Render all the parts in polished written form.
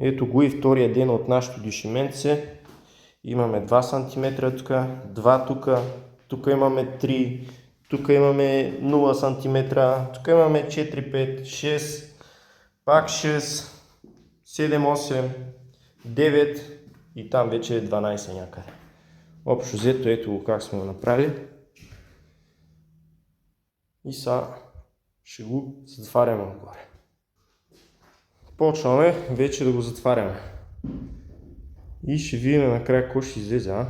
Ето го и втория ден от нашото дишеменце. Имаме 2 см тук, 2 тук, тук имаме 3, тук имаме 0 см, тук имаме 4, 5, 6, пак 6, 7, 8, 9 и там вече е 12 някъде. Общо взето ето го как сме го направили. И сега ще го затваряме отгоре. Почваме вече да го затваряме. И ще видим накрая какво ще излезе, а?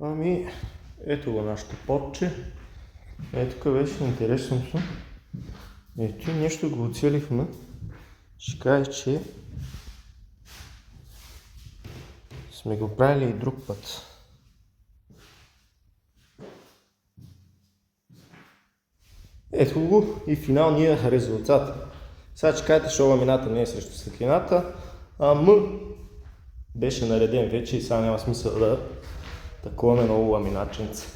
Ами, ето го нашето потче. Ето тук беше интересното. Ето и нещо го оцелихме. Ще кажа, че сме го правили и друг път. Ето го и финалния резултат. Сега че кажете, че ламината не е срещу светлината, беше нареден вече и сега няма смисъл да таковаме много ламиначенца.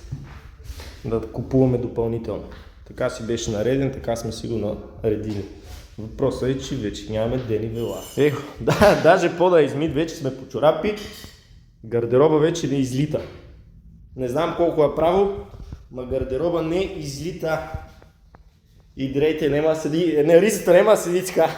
Да купуваме допълнително. Така си беше нареден, така сме си го наредили. Въпросът е, че вече нямаме ден и вела. Ехо, да, даже по-да измит, вече сме по чорапи. Гардероба вече не излита. Не знам колко е право, но гардероба не излита. И дрейте, нема седи, ризата нема седи така.